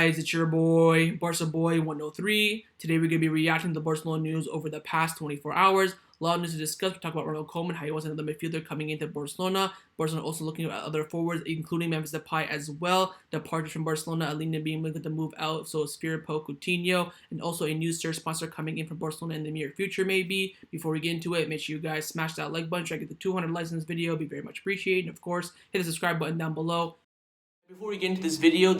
guys, it's your boy, Barca Boy 103. Today we're going to be reacting to the Barcelona news over the past 24 hours. A lot of news to discuss. We talk about Ronald Koeman, how he was another midfielder coming into Barcelona. Barcelona also looking at other forwards, including Memphis Depay as well. Departures from Barcelona, Alena being linked to move out, so is Firpo, Coutinho, and also a new search sponsor coming in from Barcelona in the near future maybe. Before we get into it, make sure you guys smash that like button, try to get the 200 likes in this video, be very much appreciated. And of course, hit the subscribe button down below. Before we get into this video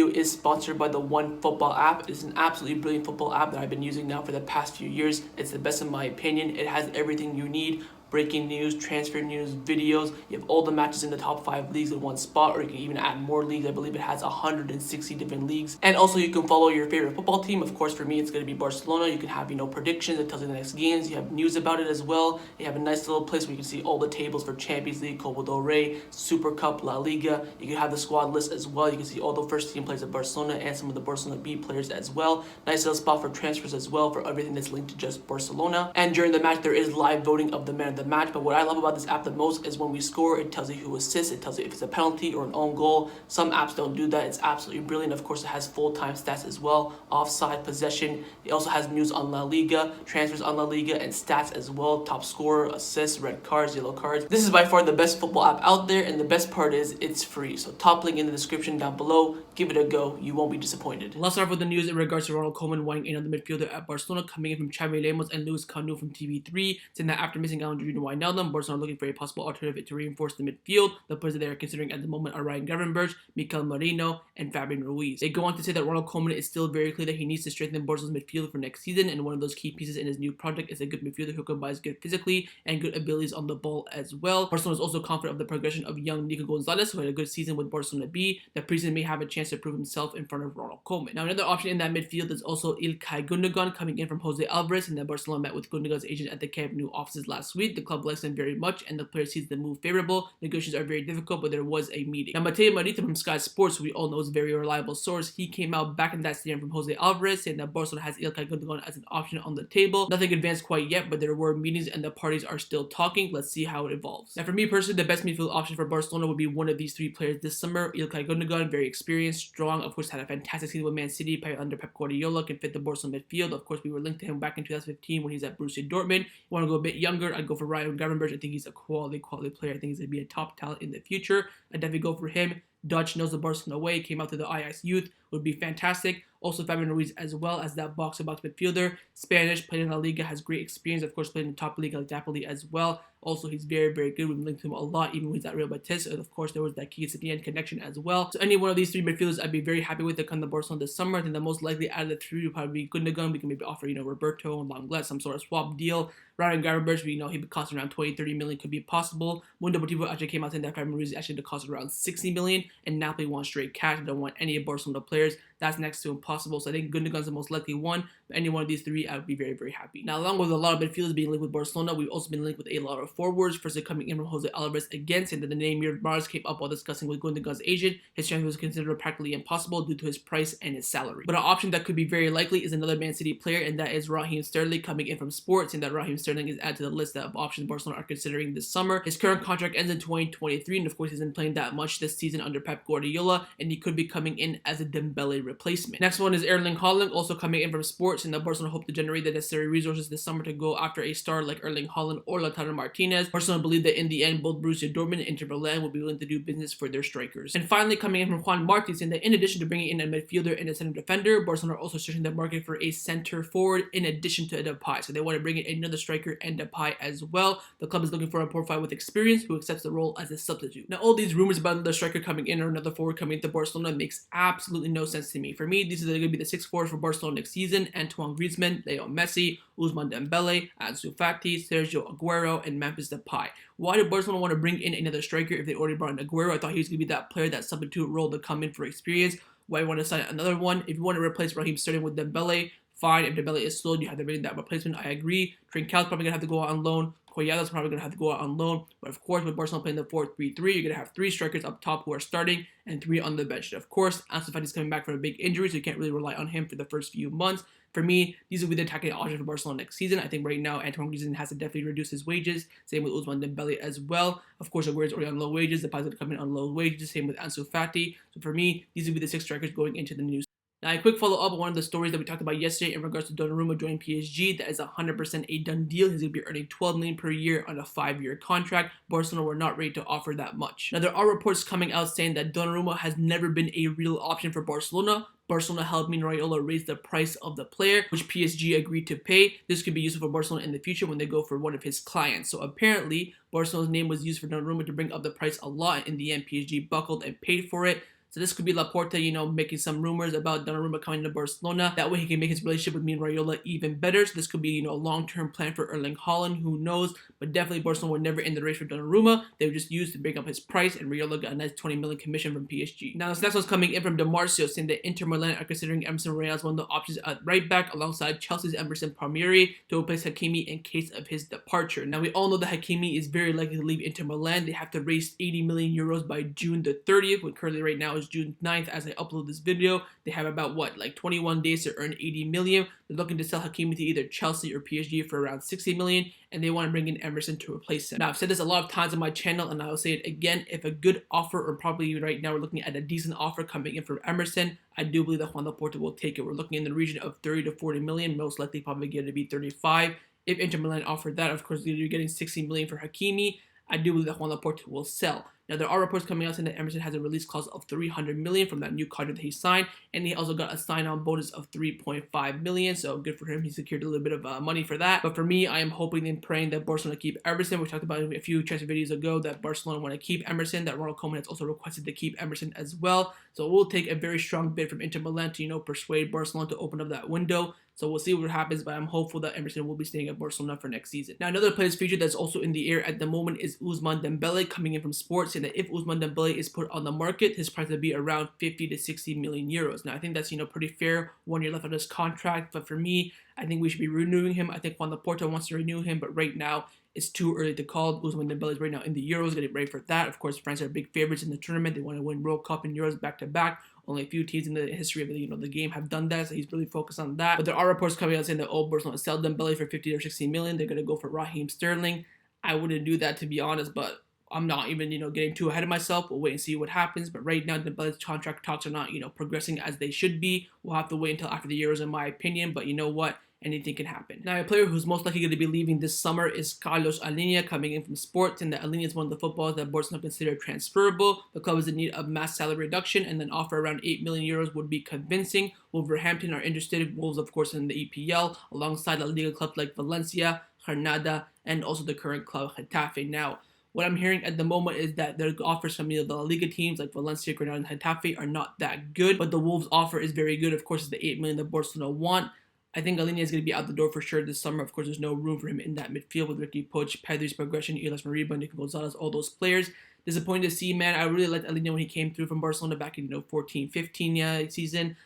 is sponsored by the OneFootball app. It is an absolutely brilliant football app that I've been using now for the past few years. It's the best in my opinion. It has everything you need. Breaking news, transfer news, videos. You have all the matches in the top 5 leagues in one spot, or you can even add more leagues. I believe it has 160 different leagues. And also you can follow your favorite football team. Of course, for me, it's going to be Barcelona. You can have, predictions. It tells you the next games. You have news about it as well. You have a nice little place where you can see all the tables for Champions League, Copa del Rey, Super Cup, La Liga. You can have the squad list as well. You can see all the first team players of Barcelona and some of the Barcelona B players as well. Nice little spot for transfers as well, for everything that's linked to just Barcelona. And during the match, there is live voting of the man of the match. But what I love about this app the most is when we score, it tells you who assists, it tells you if it's a penalty or an own goal. Some apps don't do that. It's absolutely brilliant. Of course, it has full-time stats as well, offside, possession. It also has news on La Liga, transfers on La Liga, and stats as well, top scorer, assists, red cards, yellow cards. This is by far the best football app out there, and the best part is it's free. So top link in the description down below. Give it a go. You won't be disappointed. Let's start with the news in regards to Ronald Koeman wanting another midfielder at Barcelona, coming in from Xavi Lemos and Luis Canu from TV3, saying that after missing out on Julian Wijnaldum, Barcelona are looking for a possible alternative to reinforce the midfield. The players that they are considering at the moment are Ryan Gravenberch, Mikel Merino, and Fabian Ruiz. They go on to say that Ronald Koeman is still very clear that he needs to strengthen Barcelona's midfield for next season, and one of those key pieces in his new project is a good midfielder who combines good physically and good abilities on the ball as well. Barcelona is also confident of the progression of young Nico Gonzalez, who had a good season with Barcelona B. The preseason may have a chance to prove himself in front of Ronald Koeman. Now, another option in that midfield is also İlkay Gundogan, coming in from Jose Alvarez, and then Barcelona met with Gundogan's agent at the Camp Nou offices last week. The club likes him very much, and the player sees the move favorable. Negotiations are very difficult, but there was a meeting. Now, Mateo Marita from Sky Sports, who we all know is a very reliable source, he came out back in that stadium from Jose Alvarez, saying that Barcelona has İlkay Gundogan as an option on the table. Nothing advanced quite yet, but there were meetings and the parties are still talking. Let's see how it evolves. Now, for me personally, the best midfield option for Barcelona would be one of these 3 players this summer. İlkay Gundogan, very experienced, strong, of course, had a fantastic season with Man City under Pep Guardiola, can fit the Barcelona midfield. Of course, we were linked to him back in 2015 when he's at Borussia Dortmund. You want to go a bit younger, I'd go for Ryan Gravenberch. I think he's a quality player. I think he's going to be a top talent in the future. I'd definitely go for him. Dutch, knows the Barcelona way, came out to the Ajax youth, would be fantastic. Also Fabian Ruiz as well as that box-to-box midfielder. Spanish, played in La Liga, has great experience. Of course, played in the top league like Napoli as well. Also, he's very, very good. We've linked him a lot, even when he's at Real Betis. And of course, there was that Kiki Setien connection as well. So any one of these 3 midfielders, I'd be very happy with to come to Barcelona this summer. I think the most likely out of the 3 would probably be Gundogan. We can maybe offer, Roberto and Lenglet, some sort of swap deal. Ryan Gravenberch, we know he would cost around 20-30 million, could be possible. Mundo Deportivo actually came out saying that Fabian Ruiz actually to cost around 60 million, and Napoli wants straight cash. They don't want any of Barcelona players. That's next to impossible. So I think Gundogan's the most likely one. But any one of these 3, I would be very, very happy. Now, along with a lot of midfielders being linked with Barcelona, we've also been linked with a lot of forwards. First, coming in from Jose Alvarez again, saying that the name Riyad Mahrez came up while discussing with Gundogan's agent. His transfer was considered practically impossible due to his price and his salary. But an option that could be very likely is another Man City player, and that is Raheem Sterling, coming in from Sport, saying that Raheem Sterling is added to the list of options Barcelona are considering this summer. His current contract ends in 2023, and of course, he hasn't playing that much this season under Pep Guardiola, and he could be coming in as a Dembele replacement. Next one is Erling Haaland, also coming in from Sport, saying that Barcelona hope to generate the necessary resources this summer to go after a star like Erling Haaland or Lautaro Martinez. Barcelona believe that in the end, both Borussia Dortmund and Inter Milan will be willing to do business for their strikers. And finally, coming in from Juan Martí, saying that in addition to bringing in a midfielder and a center defender, Barcelona are also searching the market for a center forward in addition to Depay. So they want to bring in another striker and Depay as well. The club is looking for a profile with experience who accepts the role as a substitute. Now, all these rumors about another striker coming in or another forward coming into Barcelona makes absolutely no sense to me. For me, these are going to be the 6 forwards for Barcelona next season: Antoine Griezmann, Leo Messi, Ousmane Dembele, Ansu Fati, Sergio Aguero, and Memphis Depay. Why did Barcelona want to bring in another striker if they already brought in Aguero? I thought he was going to be that player, that substitute role to come in for experience. Why want to sign another one? If you want to replace Raheem Sterling with Dembele, fine. If Dembele is sold, you have to bring that replacement. I agree. Trincão's probably going to have to go out on loan. Coyado's probably going to have to go out on loan. But of course, with Barcelona playing the 4-3-3, you're going to have 3 strikers up top who are starting and 3 on the bench. Of course, Ansu Fati is coming back from a big injury, so you can't really rely on him for the first few months. For me, these will be the attacking options for Barcelona next season. I think right now, Antoine Griezmann has to definitely reduce his wages. Same with Ousmane Dembele as well. Of course, Aguero is already on low wages. The Depay's going to come in on low wages. Same with Ansu Fati. So for me, these will be the 6 strikers going into the new Now, a quick follow-up on one of the stories that we talked about yesterday in regards to Donnarumma joining PSG. That is 100% a done deal. He's going to be earning 12 million per year on a 5-year contract. Barcelona were not ready to offer that much. Now, there are reports coming out saying that Donnarumma has never been a real option for Barcelona. Barcelona helped Raiola raise the price of the player, which PSG agreed to pay. This could be useful for Barcelona in the future when they go for one of his clients. So apparently, Barcelona's name was used for Donnarumma to bring up the price a lot. In the end, PSG buckled and paid for it. So this could be Laporta, making some rumors about Donnarumma coming to Barcelona. That way he can make his relationship with Raiola even better. So this could be, a long-term plan for Erling Haaland. Who knows? But definitely Barcelona were never in the race for Donnarumma. They were just used to bring up his price, and Raiola got a nice 20 million commission from PSG. Now this next one's coming in from DeMarcio, saying that Inter Milan are considering Emerson Royal as one of the options at right back, alongside Chelsea's Emerson Palmieri, to replace Hakimi in case of his departure. Now we all know that Hakimi is very likely to leave Inter Milan. They have to raise 80 million euros by June the 30th, when currently right now is June 9th. As I upload this video, they have about 21 days to earn 80 million. They're looking to sell Hakimi to either Chelsea or PSG for around 60 million, and they want to bring in Emerson to replace him. Now I've said this a lot of times on my channel, and I will say it again: if a good offer, or probably right now we're looking at a decent offer coming in from Emerson, I do believe that Juan Laporta will take it. We're looking in the region of 30 to 40 million, most likely probably going to be 35. If Inter Milan offered that, of course you're getting 60 million for Hakimi. I do believe that Juan Laporta will sell. Now, there are reports coming out saying that Emerson has a release clause of 300 million from that new contract that he signed, and he also got a sign-on bonus of 3.5 million. So good for him. He secured a little bit of money for that. But for me, I am hoping and praying that Barcelona keep Emerson. We talked about it a few transfer videos ago that Barcelona want to keep Emerson. That Ronald Koeman has also requested to keep Emerson as well. So it will take a very strong bid from Inter Milan to persuade Barcelona to open up that window. So we'll see what happens, but I'm hopeful that Emerson will be staying at Barcelona for next season. Now, another player's feature that's also in the air at the moment is Ousmane Dembele, coming in from Sports, saying that if Ousmane Dembele is put on the market, his price will be around 50 to 60 million euros. Now, I think that's, pretty fair. 1 year left on his contract, but for me, I think we should be renewing him. I think Juan Laporta wants to renew him, but right now, it's too early to call. Ousmane Dembele is right now in the Euros, getting ready for that. Of course, France are big favorites in the tournament. They want to win World Cup and Euros back to back. Only a few teams in the history of the game have done that, so he's really focused on that. But there are reports coming out saying that Barcelona sell Dembele for 50 or 60 million. They're going to go for Raheem Sterling. I wouldn't do that, to be honest, but I'm not even, getting too ahead of myself. We'll wait and see what happens. But right now, Dembele's contract talks are not, progressing as they should be. We'll have to wait until after the Euros, in my opinion. But you know what? Anything can happen. Now, a player who's most likely going to be leaving this summer is Carlos Alena, coming in from Sports, and that Alena is one of the footballers that Barcelona consider transferable. The club is in need of mass salary reduction, and then offer around 8 million euros would be convincing. Wolverhampton are interested. Wolves, of course, in the EPL, alongside La Liga clubs like Valencia, Granada, and also the current club Getafe. Now, what I'm hearing at the moment is that their offers from the La Liga teams like Valencia, Granada, and Getafe are not that good, but the Wolves offer is very good. Of course, it's the 8 million that Barcelona want. I think Alena is going to be out the door for sure this summer. Of course, there's no room for him in that midfield with Ricky Puig, Pedri's progression, Elas Mariba, Nico Gonzalez, all those players. Disappointed to see, man. I really liked Alena when he came through from Barcelona back in 14-15 season.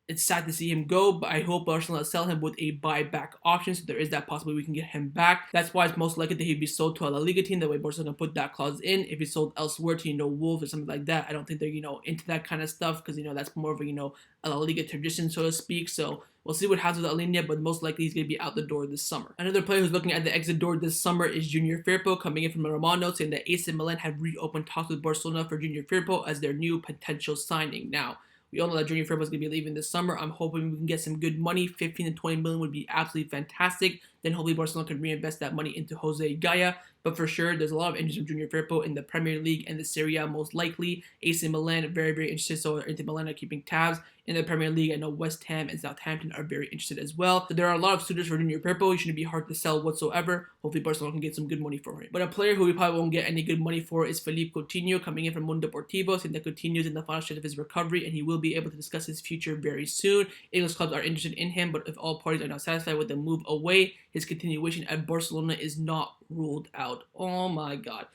It's sad to see him go, but I hope Barcelona sell him with a buyback option, so there is that possibility we can get him back. That's why it's most likely that he'd be sold to a La Liga team. That way Barcelona put that clause in. If he's sold elsewhere to, Wolves or something like that, I don't think they're, into that kind of stuff, because, that's more of a, a La Liga tradition, so to speak. So we'll see what happens with Alena, but most likely he's going to be out the door this summer. Another player who's looking at the exit door this summer is Junior Firpo, coming in from Romano, saying that AC Milan have reopened talks with Barcelona for Junior Firpo as their new potential signing. Now, we all know that Junior Firpo is going to be leaving this summer. I'm hoping we can get some good money. 15 to 20 million would be absolutely fantastic. Then hopefully Barcelona can reinvest that money into Jose Gaya. But for sure, there's a lot of interest from Junior Firpo in the Premier League and the Serie A most likely. AC Milan, very, very interested. So Inter Milan are keeping tabs. In the Premier League, I know West Ham and Southampton are very interested as well. So there are a lot of suitors for Junior Firpo. He shouldn't be hard to sell whatsoever. Hopefully Barcelona can get some good money for him. But a player who we probably won't get any good money for is Philippe Coutinho, coming in from Mundo Deportivo, saying that Coutinho is in the final stretch of his recovery and he will be able to discuss his future very soon. English clubs are interested in him, but if all parties are not satisfied with the move away, his continuation at Barcelona is not ruled out. Oh my god.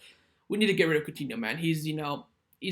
We need to get rid of Coutinho, man. He's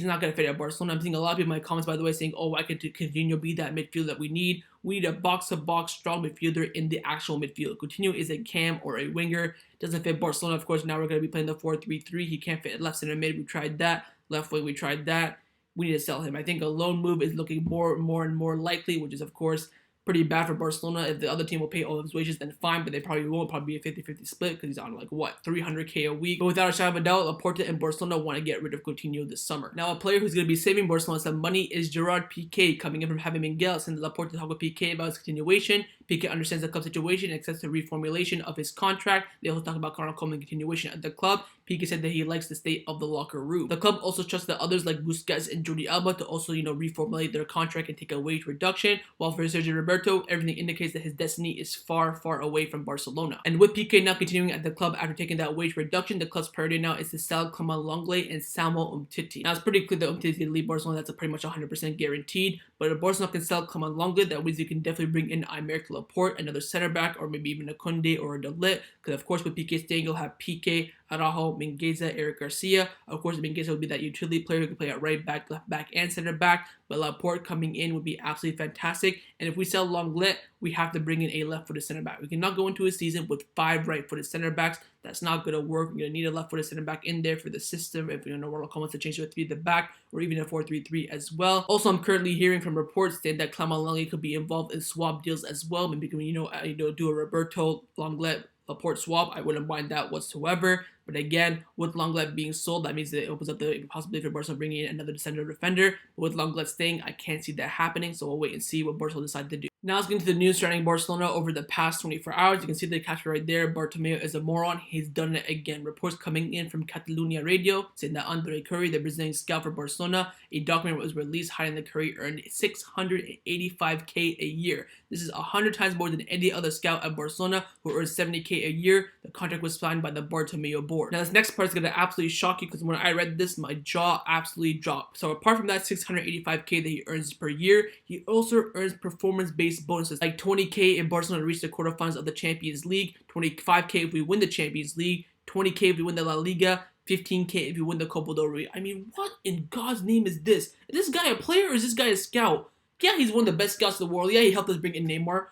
not going to fit at Barcelona. I'm seeing a lot of people in my comments, by the way, saying, oh, why could Coutinho be that midfield that we need? We need a box-to-box strong midfielder in the actual midfield. Coutinho is a cam or a winger. Doesn't fit Barcelona. Of course, now we're going to be playing the 4-3-3. He can't fit left center mid. We tried that. Left wing, we tried that. We need to sell him. I think a loan move is looking more and more likely, which is, of course, pretty bad for Barcelona. If the other team will pay all of his wages, then fine, but they probably won't. Probably be a 50-50 split because he's on like what, 300K a week. But without a shadow of a doubt, Laporte and Barcelona want to get rid of Coutinho this summer. Now, a player who's going to be saving Barcelona some money is Gerard Piqué, coming in from Javi Miguel, since Laporte talked with Piqué about his continuation. Piqué understands the club situation and accepts the reformulation of his contract. They also talk about Koeman continuation at the club. Piqué said that he likes the state of the locker room. The club also trusts the others like Busquets and Jordi Alba to also, reformulate their contract and take a wage reduction. While for Sergio Roberto, everything indicates that his destiny is far, far away from Barcelona. And with Piqué now continuing at the club after taking that wage reduction, the club's priority now is to sell Koeman and Samuel Umtiti. Now, it's pretty clear that Umtiti is going to leave Barcelona. That's a pretty much 100% guaranteed. But if Barcelona can sell Koeman, that means you can definitely bring in Aymeric Laporte, another center back, or maybe even a Koundé or a De Ligt. Because, of course, with Piqué staying, you'll have Piqué, Araujo, Mingueza, Eric Garcia. Of course, Mingueza would be that utility player who can play at right back, left back, and center back. But Laporte coming in would be absolutely fantastic. And if we sell Lenglet, we have to bring in a left-footed center back. We cannot go into a season with 5 right-footed center backs. That's not going to work. We're going to need a left-footed center back in there for the system. If Ronald Koeman wants to change to a 3 at the back, or even a 4-3-3 as well. Also, I'm currently hearing from reports saying that Koeman could be involved in swap deals as well. Maybe we can, do a Roberto Lenglet Laporte swap. I wouldn't mind that whatsoever. But again, with Lenglet being sold, that means that it opens up the possibility for Barcelona bringing in another central defender. But with Lenglet staying, I can't see that happening. So we'll wait and see what Barcelona decide to do. Now let's get into the news surrounding Barcelona over the past 24 hours. You can see the caption right there. Bartomeu is a moron. He's done it again. Reports coming in from Catalunya Radio saying that Andre Curry, the Brazilian scout for Barcelona, a document was released hiding that Curry earned $685K a year. This is 100 times more than any other scout at Barcelona who earns $70K a year. The contract was signed by the Bartomeu board. Now this next part is going to absolutely shock you because when I read this, my jaw absolutely dropped. So apart from that $685K that he earns per year, he also earns performance-based bonuses like $20K if Barcelona reach the quarterfinals of the Champions League, $25K if we win the Champions League, $20K if we win the La Liga, $15K if we win the Copa del Rey. I mean, what in God's name is this? Is this guy a player or is this guy a scout? Yeah, he's one of the best scouts in the world. Yeah, he helped us bring in Neymar.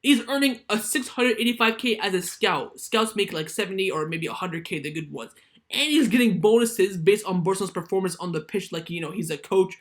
He's earning a $685K as a scout. Scouts make like 70 or maybe 100K, the good ones. And he's getting bonuses based on Barcelona's performance on the pitch like, he's a coach.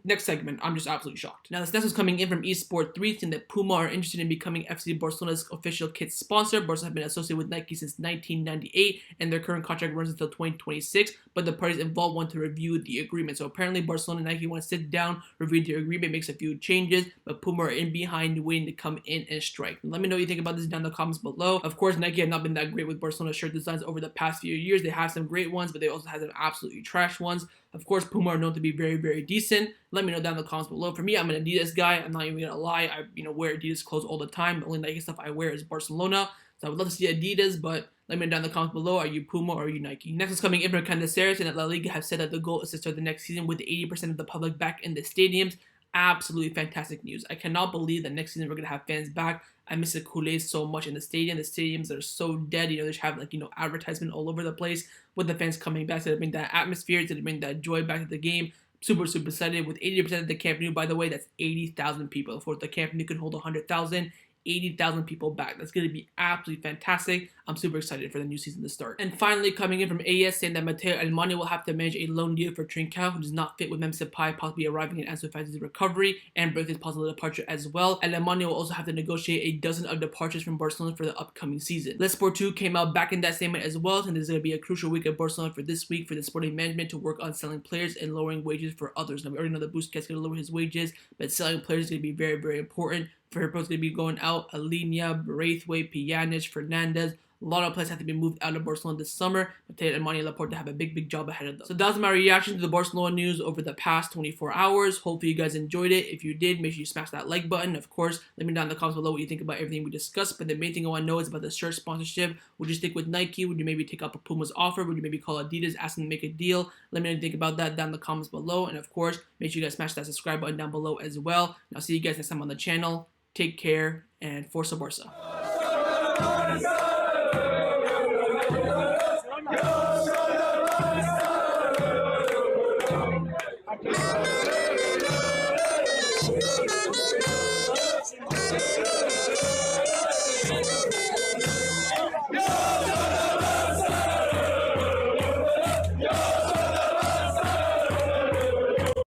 Next segment, I'm just absolutely shocked. Now, this next one's coming in from eSport 3, saying that Puma are interested in becoming FC Barcelona's official kit sponsor. Barcelona have been associated with Nike since 1998, and their current contract runs until 2026, but the parties involved want to review the agreement. So apparently, Barcelona and Nike want to sit down, review the agreement, makes a few changes, but Puma are in behind, waiting to come in and strike. Let me know what you think about this down in the comments below. Of course, Nike have not been that great with Barcelona shirt designs over the past few years. They have some great ones, but they also have some absolutely trash ones. Of course, Puma are known to be very, very decent. Let me know down in the comments below. For me, I'm an Adidas guy. I'm not even gonna lie. I wear Adidas clothes all the time. The only Nike stuff I wear is Barcelona. So I would love to see Adidas, but let me know down in the comments below. Are you Puma or are you Nike? Next is coming in from Candeseres, and that La Liga have said that the goal is to start the next season with 80% of the public back in the stadiums. Absolutely fantastic news. I cannot believe that next season we're gonna have fans back. I miss the Culés so much in the stadium. The stadiums are so dead. They should have advertisement all over the place with the fans coming back. So they bring that atmosphere, to bring that joy back to the game. Super, super excited. With 80% of the Camp Nou, by the way, that's 80,000 people. Of course, the Camp Nou can hold 100,000. 80,000 people back. That's going to be absolutely fantastic. I'm super excited for the new season to start. And finally, coming in from AS, saying that Mateo Alemany will have to manage a loan deal for Trincao, who does not fit with Memphis Depay possibly arriving in Ansu Fati's recovery and Berthi's possible departure as well. Alemany will also have to negotiate a dozen of departures from Barcelona for the upcoming season. Les Sport 2 came out back in that statement as well, and there's going to be a crucial week at Barcelona for this week for the sporting management to work on selling players and lowering wages for others. Now, we already know that Busquets is going to lower his wages, but selling players is going to be very, very important. Firpo's going to be going out. Alena, Braithwaite, Pjanic, Fernandez. A lot of players have to be moved out of Barcelona this summer. Mateo Alemany and Laporte have a big, big job ahead of them. So that was my reaction to the Barcelona news over the past 24 hours. Hopefully you guys enjoyed it. If you did, make sure you smash that like button. Of course, let me know down in the comments below what you think about everything we discussed. But the main thing I want to know is about the shirt sponsorship. Would you stick with Nike? Would you maybe take up a Puma's offer? Would you maybe call Adidas, ask them to make a deal? Let me know what you think about that down in the comments below. And of course, make sure you guys smash that subscribe button down below as well. And I'll see you guys next time on the channel. Take care, and Forza Barca. Yeah.